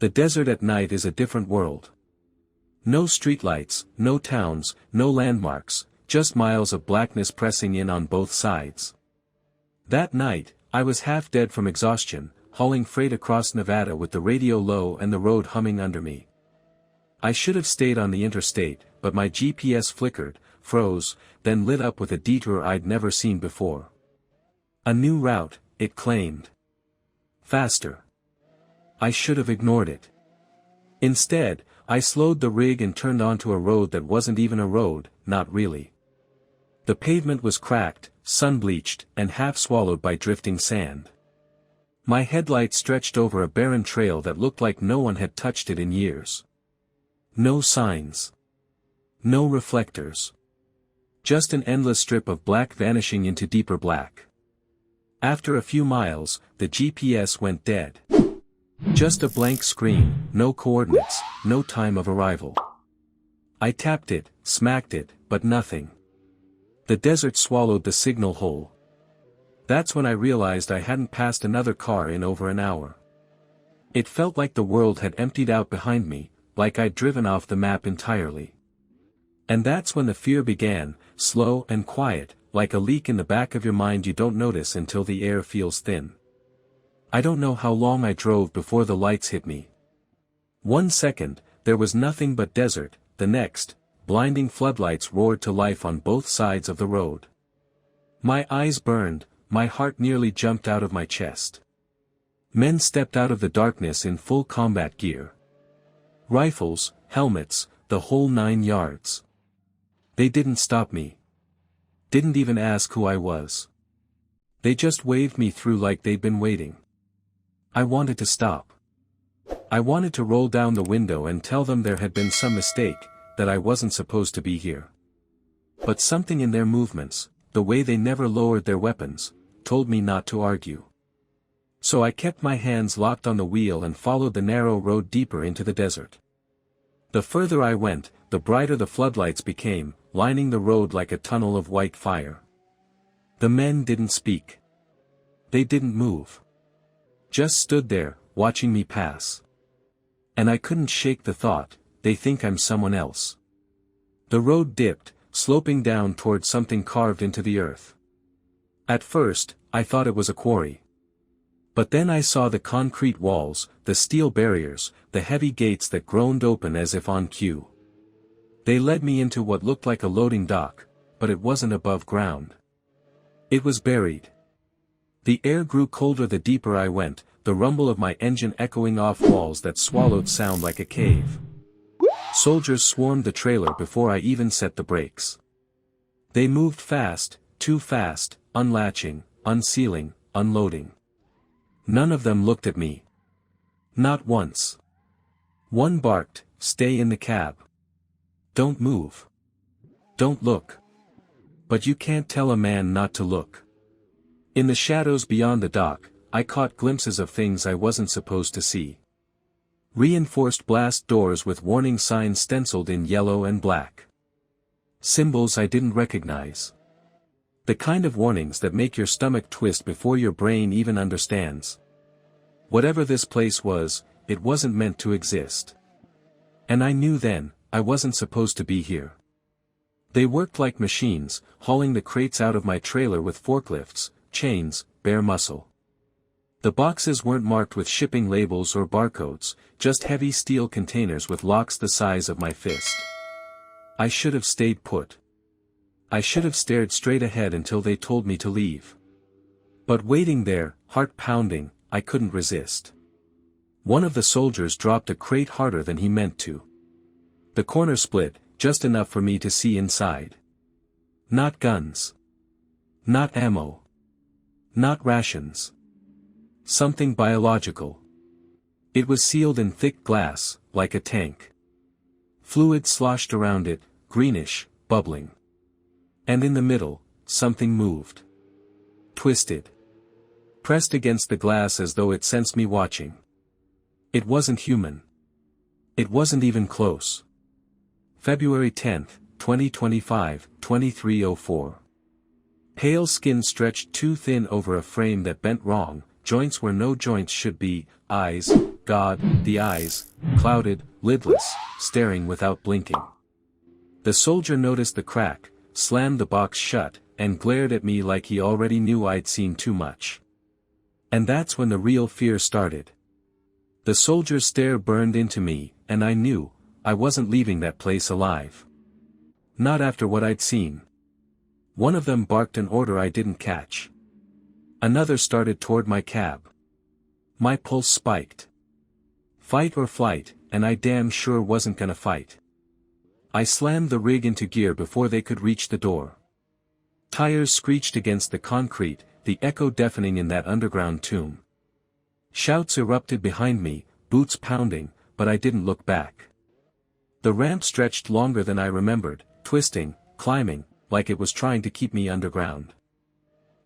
The desert at night is a different world. No streetlights, no towns, no landmarks, just miles of blackness pressing in on both sides. That night, I was half dead from exhaustion, hauling freight across Nevada with the radio low and the road humming under me. I should have stayed on the interstate, but my GPS flickered, froze, then lit up with a detour I'd never seen before. A new route, it claimed. Faster. I should have ignored it. Instead, I slowed the rig and turned onto a road that wasn't even a road, not really. The pavement was cracked, sun-bleached, and half-swallowed by drifting sand. My headlights stretched over a barren trail that looked like no one had touched it in years. No signs. No reflectors. Just an endless strip of black vanishing into deeper black. After a few miles, the GPS went dead. Just a blank screen, no coordinates, no time of arrival. I tapped it, smacked it, but nothing. The desert swallowed the signal whole. That's when I realized I hadn't passed another car in over an hour. It felt like the world had emptied out behind me, like I'd driven off the map entirely. And that's when the fear began, slow and quiet, like a leak in the back of your mind you don't notice until the air feels thin. I don't know how long I drove before the lights hit me. 1 second, there was nothing but desert, the next, blinding floodlights roared to life on both sides of the road. My eyes burned, my heart nearly jumped out of my chest. Men stepped out of the darkness in full combat gear. Rifles, helmets, the whole 9 yards. They didn't stop me. Didn't even ask who I was. They just waved me through like they'd been waiting. I wanted to stop. I wanted to roll down the window and tell them there had been some mistake, that I wasn't supposed to be here. But something in their movements, the way they never lowered their weapons, told me not to argue. So I kept my hands locked on the wheel and followed the narrow road deeper into the desert. The further I went, the brighter the floodlights became, lining the road like a tunnel of white fire. The men didn't speak. They didn't move. Just stood there, watching me pass. And I couldn't shake the thought, they think I'm someone else. The road dipped, sloping down toward something carved into the earth. At first, I thought it was a quarry. But then I saw the concrete walls, the steel barriers, the heavy gates that groaned open as if on cue. They led me into what looked like a loading dock, but it wasn't above ground. It was buried. The air grew colder the deeper I went, the rumble of my engine echoing off walls that swallowed sound like a cave. Soldiers swarmed the trailer before I even set the brakes. They moved fast, too fast, unlatching, unsealing, unloading. None of them looked at me. Not once. One barked, "Stay in the cab. Don't move. Don't look." But you can't tell a man not to look. In the shadows beyond the dock, I caught glimpses of things I wasn't supposed to see. Reinforced blast doors with warning signs stenciled in yellow and black. Symbols I didn't recognize. The kind of warnings that make your stomach twist before your brain even understands. Whatever this place was, it wasn't meant to exist. And I knew then, I wasn't supposed to be here. They worked like machines, hauling the crates out of my trailer with forklifts, chains, bare muscle. The boxes weren't marked with shipping labels or barcodes, just heavy steel containers with locks the size of my fist. I should have stayed put. I should have stared straight ahead until they told me to leave. But waiting there, heart pounding, I couldn't resist. One of the soldiers dropped a crate harder than he meant to. The corner split, just enough for me to see inside. Not guns. Not ammo. Not rations. Something biological. It was sealed in thick glass, like a tank. Fluid sloshed around it, greenish, bubbling. And in the middle, something moved. Twisted. Pressed against the glass as though it sensed me watching. It wasn't human. It wasn't even close. February 10th, 2025, 23:04. Pale skin stretched too thin over a frame that bent wrong, joints where no joints should be, eyes, God, the eyes, clouded, lidless, staring without blinking. The soldier noticed the crack, slammed the box shut, and glared at me like he already knew I'd seen too much. And that's when the real fear started. The soldier's stare burned into me, and I knew, I wasn't leaving that place alive. Not after what I'd seen. One of them barked an order I didn't catch. Another started toward my cab. My pulse spiked. Fight or flight, and I damn sure wasn't gonna fight. I slammed the rig into gear before they could reach the door. Tires screeched against the concrete, the echo deafening in that underground tomb. Shouts erupted behind me, boots pounding, but I didn't look back. The ramp stretched longer than I remembered, twisting, climbing, like it was trying to keep me underground.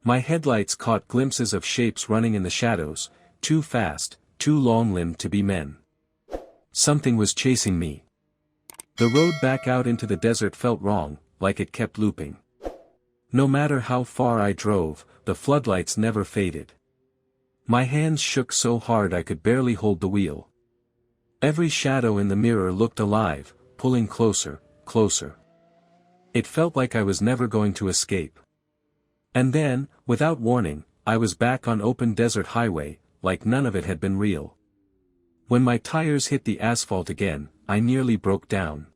My headlights caught glimpses of shapes running in the shadows, too fast, too long-limbed to be men. Something was chasing me. The road back out into the desert felt wrong, like it kept looping. No matter how far I drove, the floodlights never faded. My hands shook so hard I could barely hold the wheel. Every shadow in the mirror looked alive, pulling closer, closer. It felt like I was never going to escape. And then, without warning, I was back on open desert highway, like none of it had been real. When my tires hit the asphalt again, I nearly broke down.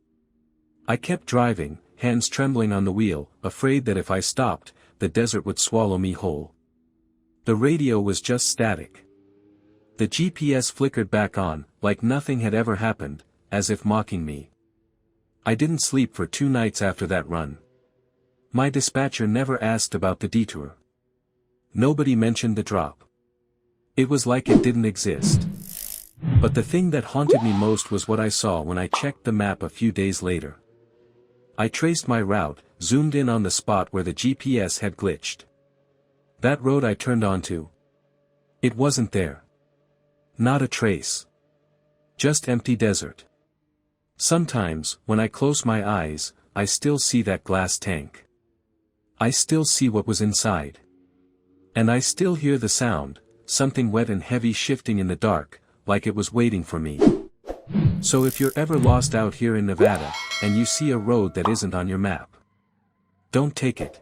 I kept driving, hands trembling on the wheel, afraid that if I stopped, the desert would swallow me whole. The radio was just static. The GPS flickered back on, like nothing had ever happened, as if mocking me. I didn't sleep for 2 nights after that run. My dispatcher never asked about the detour. Nobody mentioned the drop. It was like it didn't exist. But the thing that haunted me most was what I saw when I checked the map a few days later. I traced my route, zoomed in on the spot where the GPS had glitched. That road I turned onto. It wasn't there. Not a trace. Just empty desert. Sometimes, when I close my eyes, I still see that glass tank. I still see what was inside. And I still hear the sound, something wet and heavy shifting in the dark, like it was waiting for me. So if you're ever lost out here in Nevada, and you see a road that isn't on your map, don't take it.